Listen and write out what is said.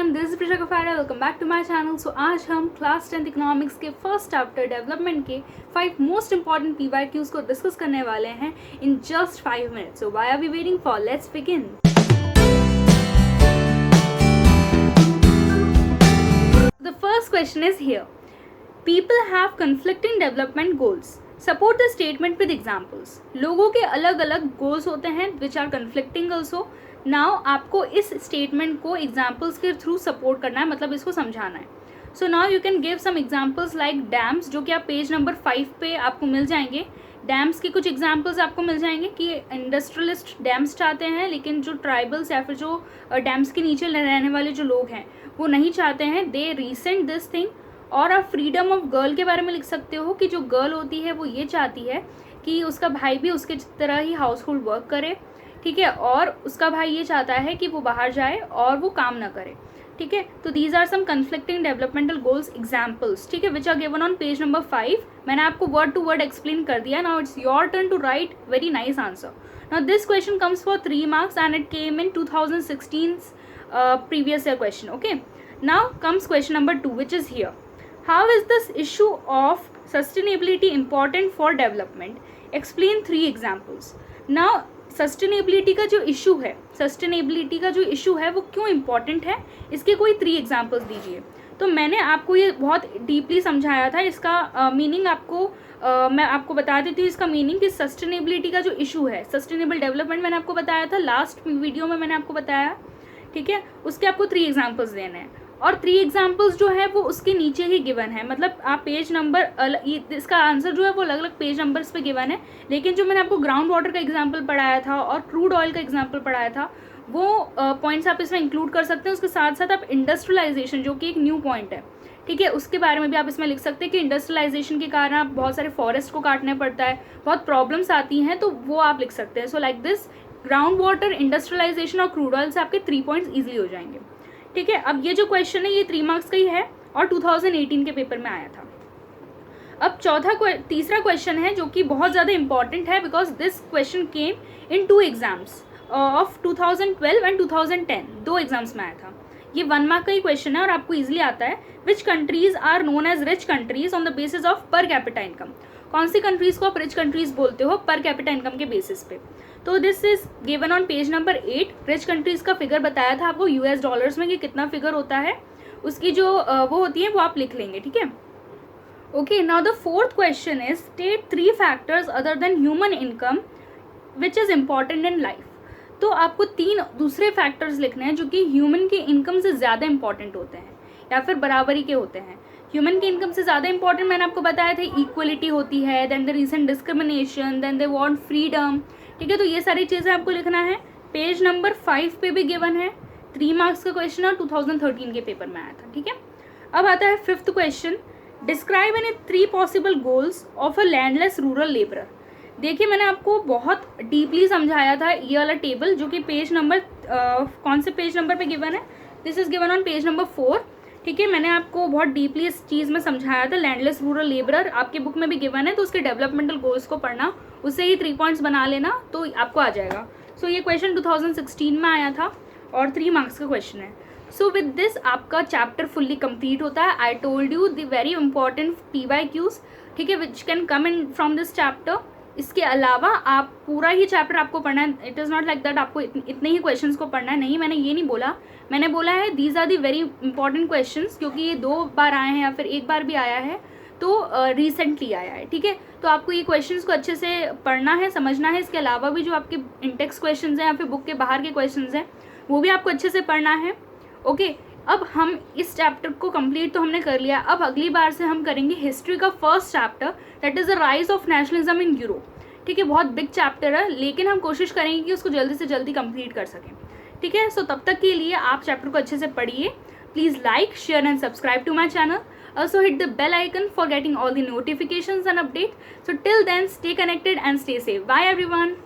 Everyone, this is Prisha Kafara. Welcome back to my channel. So आज हम class 10th economics के first chapter development के 5 most important PYQs को discuss करने वाले हैं in just 5 minutes. So why are we waiting for, let's begin. The first question is here, people have conflicting development goals, support the statement with examples. लोगों के अलग अलग goals होते हैं which are conflicting also. Now आपको इस statement को examples के थ्रू सपोर्ट करना है, मतलब इसको समझाना है। So now you can give some examples like dams, जो कि आप पेज नंबर 5 पे आपको मिल जाएंगे। डैम्स के कुछ एग्जाम्पल्स आपको मिल जाएंगे कि इंडस्ट्रियलिस्ट डैम्स चाहते हैं, लेकिन जो ट्राइबल्स या फिर जो डैम्स के नीचे रहने वाले जो लोग हैं वो नहीं चाहते हैं, दे रीसेंट दिस थिंग। और आप फ्रीडम ऑफ गर्ल के बारे में लिख सकते हो कि जो गर्ल होती है वो ये चाहती है कि उसका भाई भी उसके तरह ही हाउस होल्ड वर्क करे, ठीक है, और उसका भाई ये चाहता है कि वो बाहर जाए और वो काम ना करे, ठीक है। तो these are some conflicting developmental goals examples, ठीक है, which are given on page number 5। मैंने आपको वर्ड टू वर्ड एक्सप्लेन कर दिया। Now it's your turn to write very nice answer. Now this question comes for 3 marks and it came in 2016 previous year question. Okay, now comes question number 2, which is here. How is this issue of sustainability important for development? Explain 3 examples. Now sustainability का जो issue है, वो क्यों important है, इसके कोई 3 examples दीजिए। तो मैंने आपको ये बहुत डीपली समझाया था। इसका मीनिंग मैं आपको बता देती हूँ। इसका मीनिंग कि सस्टेनेबिलिटी का जो इशू है, सस्टेनेबल डेवलपमेंट मैंने आपको बताया था लास्ट वीडियो में, मैंने आपको बताया, ठीक है। उसके आपको 3 एग्जाम्पल्स देने हैं और 3 एग्जाम्पल्स जो है वो उसके नीचे ही गिवन है। मतलब आप पेज नंबर, इसका आंसर जो है वो अलग अलग पेज नंबर्स पे गिवन है, लेकिन जो मैंने आपको ग्राउंड वाटर का एग्जाम्पल पढ़ाया था और क्रूड ऑयल का एग्जाम्पल पढ़ाया था, वो पॉइंट्स आप इसमें इंक्लूड कर सकते हैं। उसके साथ साथ आप इंडस्ट्रियलाइजेशन, जो कि एक न्यू पॉइंट है, ठीक है, उसके बारे में भी आप इसमें लिख सकते हैं कि इंडस्ट्रियलाइजेशन के कारण आप बहुत सारे फॉरेस्ट को काटने पड़ता है, बहुत प्रॉब्लम्स आती हैं, तो वो आप लिख सकते हैं। So like this, ground water, industrialisation और क्रूड ऑयल से आपके 3 पॉइंट्स ईजिली हो जाएंगे, ठीक है। अब ये जो क्वेश्चन है ये 3 marks का ही है और 2018 के पेपर में आया था। अब तीसरा क्वेश्चन है जो कि बहुत ज़्यादा इंपॉर्टेंट है, because this question came in 2 exams of 2012 and 2010, 2 exams में आया था। ये 1 mark का ही क्वेश्चन है और आपको इजीली आता है। Which countries are known as rich countries on the basis of per capita income? कौन सी कंट्रीज को आप रिच कंट्रीज बोलते हो पर कैपिटा इनकम के बेसिस पे? तो this is given on page number 8। Rich countries का फिगर बताया था आपको US डॉलर्स में कि कितना फिगर होता है, उसकी जो वो होती है वो आप लिख लेंगे, ठीक है। Okay, now the 4th question is, state 3 factors other than human income which is important in life. तो आपको 3 दूसरे फैक्टर्स लिखने हैं जो कि ह्यूमन की इनकम से ज़्यादा इंपॉर्टेंट होते हैं या फिर बराबरी के होते हैं। ह्यूमन की इनकम से ज़्यादा इंपॉर्टेंट मैंने आपको बताया था, इक्वलिटी होती है, then the recent discrimination, then they want freedom, ठीक है। तो ये सारी चीज़ें आपको लिखना है। पेज नंबर 5 पे भी गिवन है, 3 marks का क्वेश्चन और 2013 के पेपर में आया था, ठीक है। अब आता है 5th question, describe any 3 possible goals of a landless rural labourer. देखिए मैंने आपको बहुत डीपली समझाया था ये वाला टेबल, जो कि पेज नंबर कौन से पेज नंबर पे गिवन है, this is given on page number 4, ठीक है। मैंने आपको बहुत डीपली इस चीज़ में समझाया था। लैंडलेस रूरल लेबरर आपके बुक में भी गिवन है, तो उसके डेवलपमेंटल गोल्स को पढ़ना, उससे ही 3 पॉइंट्स बना लेना तो आपको आ जाएगा। सो ये क्वेश्चन 2016 में आया था और 3 marks का क्वेश्चन है। सो विद दिस आपका चैप्टर फुल्ली कंप्लीट होता है। I told you the very important PYQs, ठीक है, which can come in from this chapter. इसके अलावा आप पूरा ही चैप्टर आपको पढ़ना है। It is not like that आपको इतने ही क्वेश्चंस को पढ़ना है, नहीं, मैंने ये नहीं बोला। मैंने बोला है these are the very important questions, क्योंकि ये 2 बार आए हैं या फिर 1 बार भी आया है, तो रिसेंटली आया है, ठीक है। तो आपको ये क्वेश्चंस को अच्छे से पढ़ना है, समझना है। इसके अलावा भी जो आपके इंटेक्स क्वेश्चंस हैं या फिर बुक के बाहर के क्वेश्चंस हैं वो भी आपको अच्छे से पढ़ना है, ओके। अब हम इस चैप्टर को कंप्लीट तो हमने कर लिया। अब अगली बार से हम करेंगे हिस्ट्री का first chapter, that is the rise of nationalism in Europe, ठीक है। बहुत बिग चैप्टर है, लेकिन हम कोशिश करेंगे कि उसको जल्दी से जल्दी कंप्लीट कर सकें, ठीक है। सो तब तक के लिए आप चैप्टर को अच्छे से पढ़िए। Please like, share and subscribe to my channel. Also hit the bell icon for getting all the notifications and updates. So till then, stay connected and stay safe. Bye everyone.